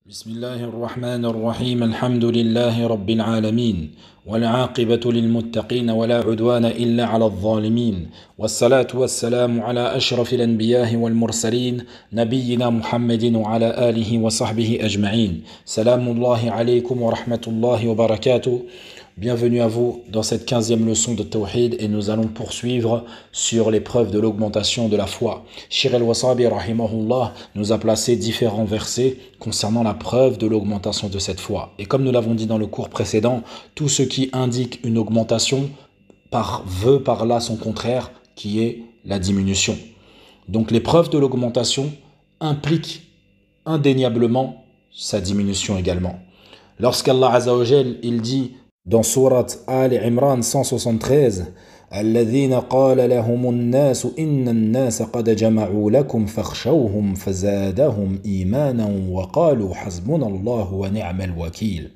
بسم الله الرحمن الرحيم الحمد لله رب العالمين والعاقبة للمتقين ولا عدوان إلا على الظالمين والصلاة والسلام على أشرف الأنبياء والمرسلين نبينا محمد وعلى آله وصحبه أجمعين سلام الله عليكم ورحمة الله وبركاته. Bienvenue à vous dans cette 15e leçon de Tawhid et nous allons poursuivre sur les preuves de l'augmentation de la foi. Shir al-Wasabi rahimahullah nous a placé différents versets concernant la preuve de l'augmentation de cette foi. Et comme nous l'avons dit dans le cours précédent, tout ce qui indique une augmentation veut par là son contraire qui est la diminution. Donc les preuves de l'augmentation impliquent indéniablement sa diminution également. Lorsqu'Allah Azza wa Jal il dit dans sourate Ali Imran 173, الذين قال لهم الناس إن الناس قد جمعوا لكم فاخشوهم فزادهم إيمانا وقالوا حسبنا الله ونعم الوكيل.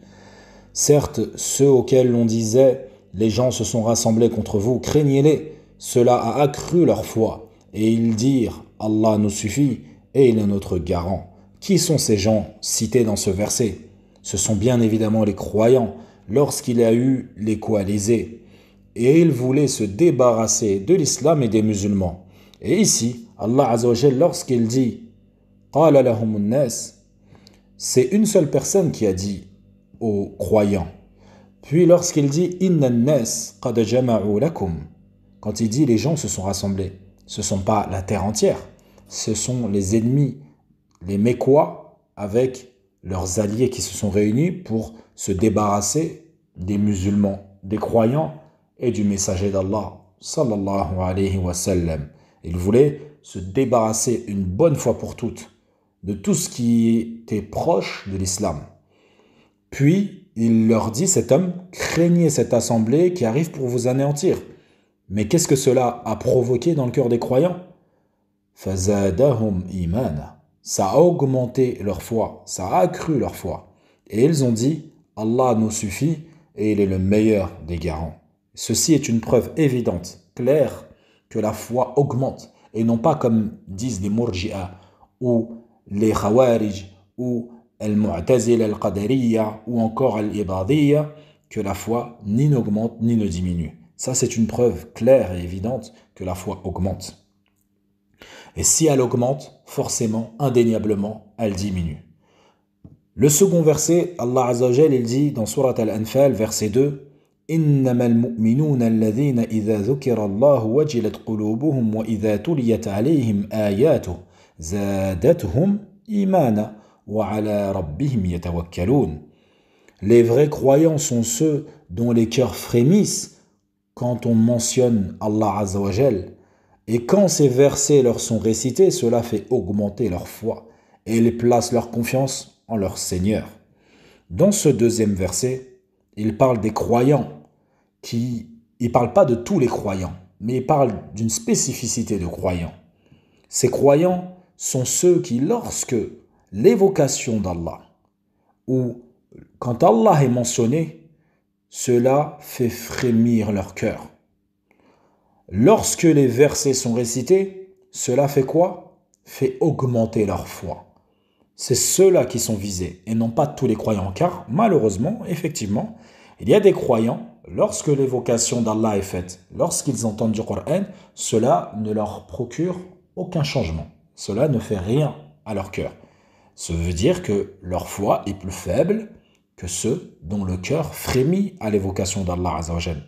Certes, ceux auxquels l'on disait les gens se sont rassemblés contre vous, craignez-les, cela a accru leur foi. Et ils dirent Allah nous suffit et il est notre garant. Qui sont ces gens cités dans ce verset? Ce sont bien évidemment les croyants lorsqu'il a eu les coalisés. Et il voulait se débarrasser de l'islam et des musulmans. Et ici, Allah Azza wa Jal, lorsqu'il dit قَالَ لَهُمُ النَّاسِ, c'est une seule personne qui a dit aux croyants. Puis lorsqu'il dit إِنَّ النَّاسِ قَدْ جَمَعُوا لَكُمْ, quand il dit les gens se sont rassemblés, ce ne sont pas la terre entière, ce sont les ennemis, les Mécois, avec leurs alliés qui se sont réunis pour se débarrasser des musulmans, des croyants et du messager d'Allah sallallahu alayhi wa sallam. Ils voulaient se débarrasser une bonne fois pour toutes de tout ce qui était proche de l'islam. Puis il leur dit, cet homme, craignez cette assemblée qui arrive pour vous anéantir. Mais qu'est-ce que cela a provoqué dans le cœur des croyants? Fazadahum imana. Ça a augmenté leur foi, ça a accru leur foi. Et ils ont dit, Allah nous suffit et il est le meilleur des garants. Ceci est une preuve évidente, claire, que la foi augmente. Et non pas comme disent les Murji'a, ou les Khawarij, ou al-Mu'tazila al-Qadariyya, ou encore al-Ibadiyya, que la foi ni n'augmente ni ne diminue. Ça, c'est une preuve claire et évidente que la foi augmente. Et si elle augmente, forcément, indéniablement, elle diminue. Le second verset, Allah Azza wa Jal, il dit dans Surat Al-Anfal, verset 2, إنما المؤمنون الذين إذا ذكر الله وجلت قلوبهم وإذا تليت عليهم آياته زادتهم إيمانا وعلى ربهم يتوكلون. Les vrais croyants sont ceux dont les cœurs frémissent quand on mentionne Allah Azza wa Jal. Et quand ces versets leur sont récités, cela fait augmenter leur foi et ils placent leur confiance en leur Seigneur. Dans ce deuxième verset, il parle des croyants il ne parle pas de tous les croyants, mais il parle d'une spécificité de croyants. Ces croyants sont ceux qui, lorsque l'évocation d'Allah, ou quand Allah est mentionné, cela fait frémir leur cœur. Lorsque les versets sont récités, cela fait quoi? Fait augmenter leur foi. C'est ceux-là qui sont visés, et non pas tous les croyants, car malheureusement, effectivement, il y a des croyants, lorsque l'évocation d'Allah est faite, lorsqu'ils entendent du Coran, cela ne leur procure aucun changement. Cela ne fait rien à leur cœur. Ça veut dire que leur foi est plus faible que ceux dont le cœur frémit à l'évocation d'Allah Azza wa Jal.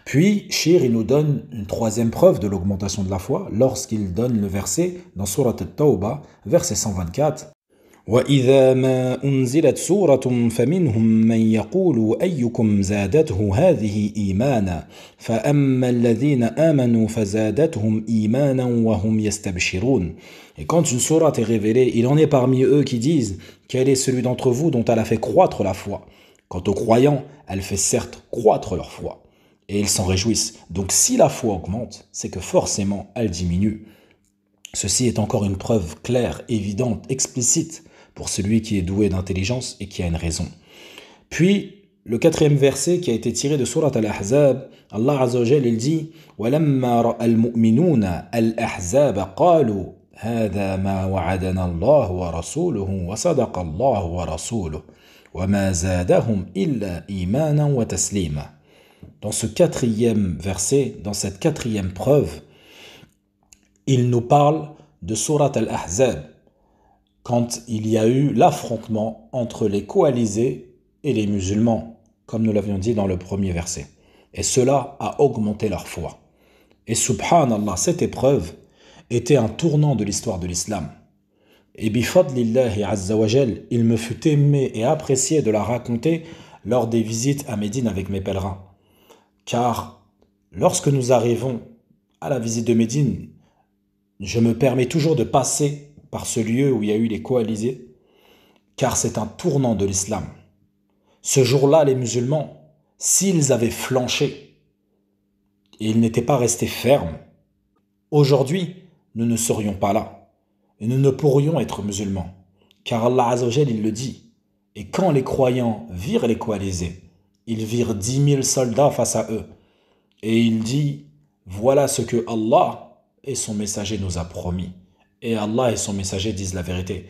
Puis, Shir, il nous donne une troisième preuve de l'augmentation de la foi lorsqu'il donne le verset dans Surat At-Tawbah, verset 124. وَإِذَا مَا أُنْزِلَتْ سُورَةٌ فَمِنْهُمْ مَنْ يَقُولُ أَيُّكُمْ زَادَتْهُ هَذِهِ إِيمَانًا فَأَمَّا الَّذِينَ آمَنُوا فَزَادَتْهُمْ إِيمَانًا وَهُمْ يَسْتَبْشِرُونَ. Et quand une sourate est révélée, il en est parmi eux qui disent quel est celui d'entre vous dont elle a fait croître la foi. Quant aux croyants, elle fait certes croître leur foi. Et ils s'en réjouissent. Donc si la foi augmente, c'est que forcément elle diminue. Ceci est encore une preuve claire, évidente, explicite pour celui qui est doué d'intelligence et qui a une raison. Puis, le quatrième verset qui a été tiré de Surat Al-Ahzab, Allah Azza wa Jal, il dit وَلَمَّا رَأَى الْمُؤْمِنُونَ الْأَحْزَابَ قَالُوا هذا ما وعدنا الله ورسوله وصدق الله ورسوله وما زادهم إلا إيمانا وتسليما. Dans ce quatrième verset, dans cette quatrième preuve, il nous parle de Surat al-Ahzab, quand il y a eu l'affrontement entre les coalisés et les musulmans, comme nous l'avions dit dans le premier verset. Et cela a augmenté leur foi. Et subhanallah, cette épreuve était un tournant de l'histoire de l'islam. Et bifadlillahi azza wa jal, il me fut aimé et apprécié de la raconter lors des visites à Médine avec mes pèlerins. Car lorsque nous arrivons à la visite de Médine, je me permets toujours de passer par ce lieu où il y a eu les coalisés, car c'est un tournant de l'islam. Ce jour-là, les musulmans, s'ils avaient flanché et ils n'étaient pas restés fermes, aujourd'hui, nous ne serions pas là. Et nous ne pourrions être musulmans. Car Allah Azza wa Jal, il le dit. Et quand les croyants virent les coalisés, ils virent 10 000 soldats face à eux. Et il dit, voilà ce que Allah et son messager nous a promis. Et Allah et son messager disent la vérité.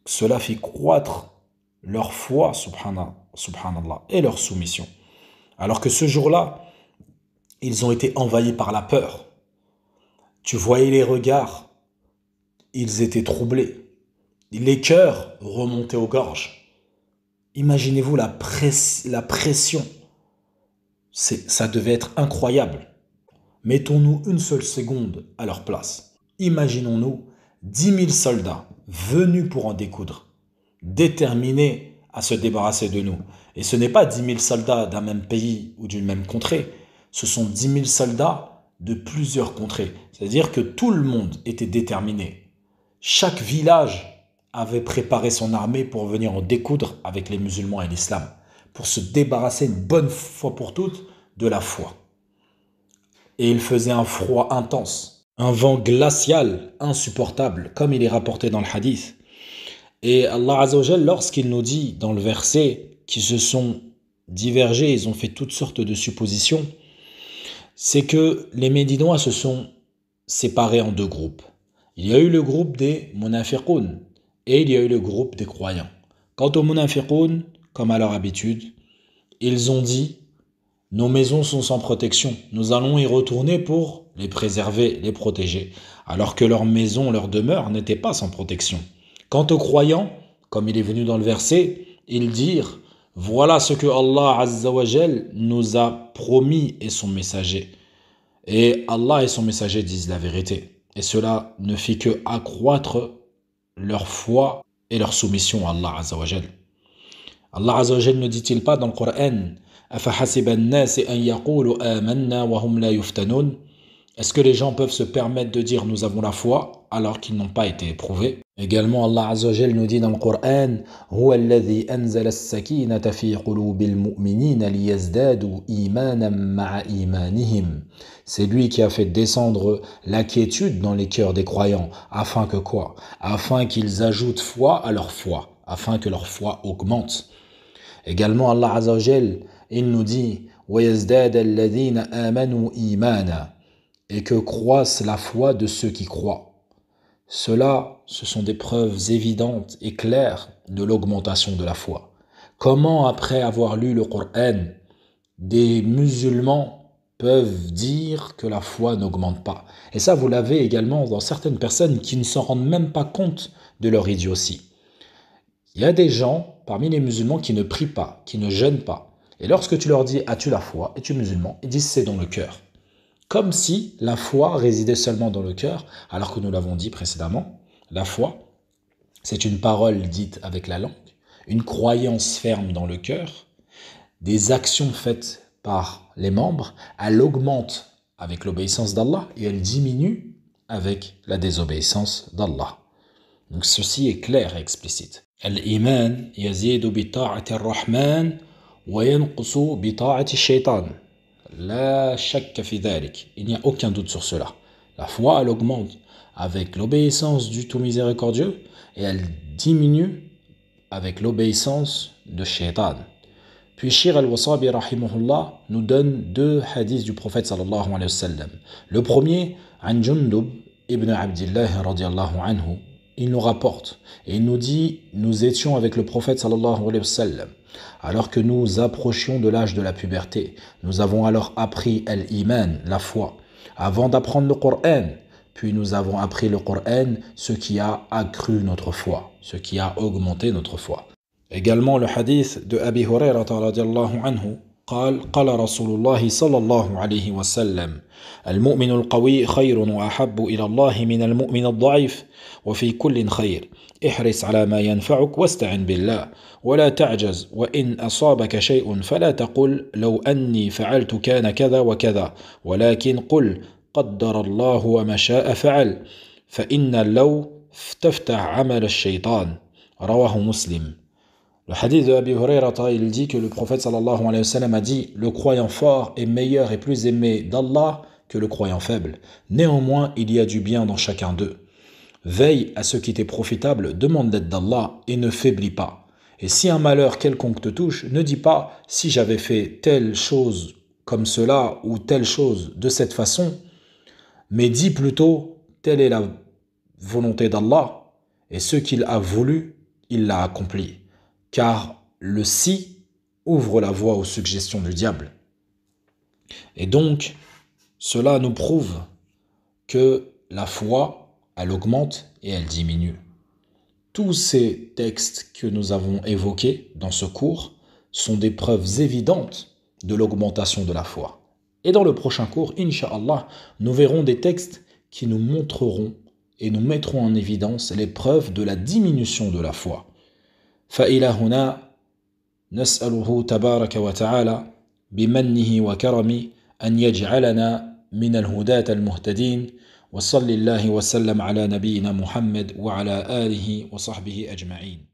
Cela fit croître leur foi, subhanallah, et leur soumission. Alors que ce jour-là, ils ont été envahis par la peur. Tu voyais les regards, ils étaient troublés. Les cœurs remontaient aux gorges. Imaginez-vous la pression. Ça devait être incroyable. Mettons-nous une seule seconde à leur place. Imaginons-nous 10 000 soldats venus pour en découdre, déterminés à se débarrasser de nous. Et ce n'est pas 10 000 soldats d'un même pays ou d'une même contrée. Ce sont 10 000 soldats de plusieurs contrées. C'est-à-dire que tout le monde était déterminé. Chaque village avait préparé son armée pour venir en découdre avec les musulmans et l'islam, pour se débarrasser une bonne fois pour toutes de la foi. Et il faisait un froid intense, un vent glacial insupportable, comme il est rapporté dans le hadith. Et Allah Azza wa Jal, lorsqu'il nous dit dans le verset qu'ils se sont divergés, ils ont fait toutes sortes de suppositions, c'est que les Médinois se sont séparés en deux groupes. Il y a eu le groupe des munafiqoun et il y a eu le groupe des croyants. Quant aux munafiqoun, comme à leur habitude, ils ont dit « Nos maisons sont sans protection, nous allons y retourner pour les préserver, les protéger. » Alors que leur maison, leur demeure n'était pas sans protection. Quant aux croyants, comme il est venu dans le verset, ils dirent « Voilà ce que Allah Azza wa Jal nous a promis et son messager. » Et Allah et son messager disent la vérité. Et cela ne fit que accroître leur foi et leur soumission à Allah Azza wa Jal. Allah Azza wa Jal ne dit-il pas dans le Coran أَفَحَسِبَ النَّاسِ أَن يَقُولُوا آمَنَّا وَهُمْ لَا يُفْتَنُونَ. Est-ce que les gens peuvent se permettre de dire nous avons la foi alors qu'ils n'ont pas été éprouvés? Également Allah Azza wa Jal nous dit dans le Coran هُوَ الَّذِي أَنزَلَ السَّكِينَةَ فِي قُلُوبِ الْمُؤْمِنِينَ لِيَزْدَادُوا إِيمَانًا مَعَ إِيمَانِهِمْ. C'est lui qui a fait descendre la quiétude dans les cœurs des croyants. Afin que quoi? Afin qu'ils ajoutent foi à leur foi. Afin que leur foi augmente. Également Allah Azza wa Jal, il nous dit وَيَزْدَادَ الَّذِينَ آمَنُوا إِيمَانًا. Et que croisse la foi de ceux qui croient. Cela, ce sont des preuves évidentes et claires de l'augmentation de la foi. Comment, après avoir lu le Coran, des musulmans peuvent dire que la foi n'augmente pas? Et ça, vous l'avez également dans certaines personnes qui ne s'en rendent même pas compte de leur idiotie. Il y a des gens parmi les musulmans qui ne prient pas, qui ne jeûnent pas. Et lorsque tu leur dis « As-tu la foi? Es-tu musulman ?» Ils disent « C'est dans le cœur. » Comme si la foi résidait seulement dans le cœur, alors que nous l'avons dit précédemment, la foi, c'est une parole dite avec la langue, une croyance ferme dans le cœur, des actions faites par les membres, elle augmente avec l'obéissance d'Allah et elle diminue avec la désobéissance d'Allah. Donc ceci est clair et explicite. Al-iman yazidu bi ta'ati ar-Rahman wa yanqusu bi ta'ati ash-shaytan. La shakka fi dhalik. Il n'y a aucun doute sur cela. La foi, elle augmente avec l'obéissance du tout miséricordieux et elle diminue avec l'obéissance de Shaitan. Puis Shir al-Wasabi rahimahullah nous donne deux hadiths du prophète sallallahu alayhi wa sallam. Le premier, an Jundub ibn Abdillah radiallahu anhu, il nous rapporte et il nous dit: nous étions avec le prophète sallallahu alayhi wa sallam alors que nous approchions de l'âge de la puberté. Nous avons alors appris al-iman, la foi, avant d'apprendre le Coran. Puis nous avons appris le Coran, ce qui a accru notre foi, ce qui a augmenté notre foi. Également le hadith de Abi Hurayrata radiallahu anhu, قال قال رسول الله صلى الله عليه وسلم: المؤمن القوي خير وأحب إلى الله من المؤمن الضعيف وفي كل خير احرص على ما ينفعك واستعن بالله ولا تعجز وإن أصابك شيء فلا تقل لو أني فعلت كان كذا وكذا ولكن قل قدر الله وما شاء فعل فإن لو تفتح عمل الشيطان. رواه مسلم. Le hadith de Abi Hurayrata, il dit que le prophète sallallahu alayhi wa sallam a dit: le croyant fort est meilleur et plus aimé d'Allah que le croyant faible. Néanmoins, il y a du bien dans chacun d'eux. Veille à ce qui t'est profitable, demande l'aide d'Allah et ne faiblis pas. Et si un malheur quelconque te touche, ne dis pas: si j'avais fait telle chose comme cela ou telle chose de cette façon, mais dis plutôt: telle est la volonté d'Allah et ce qu'il a voulu, il l'a accompli. Car le si ouvre la voie aux suggestions du diable. Et donc, cela nous prouve que la foi, elle augmente et elle diminue. Tous ces textes que nous avons évoqués dans ce cours sont des preuves évidentes de l'augmentation de la foi. Et dans le prochain cours, Inch'Allah, nous verrons des textes qui nous montreront et nous mettront en évidence les preuves de la diminution de la foi. فإلى هنا نسأله تبارك وتعالى بمنه وكرمه أن يجعلنا من الهداة المهتدين وصل الله وسلم على نبينا محمد وعلى آله وصحبه أجمعين.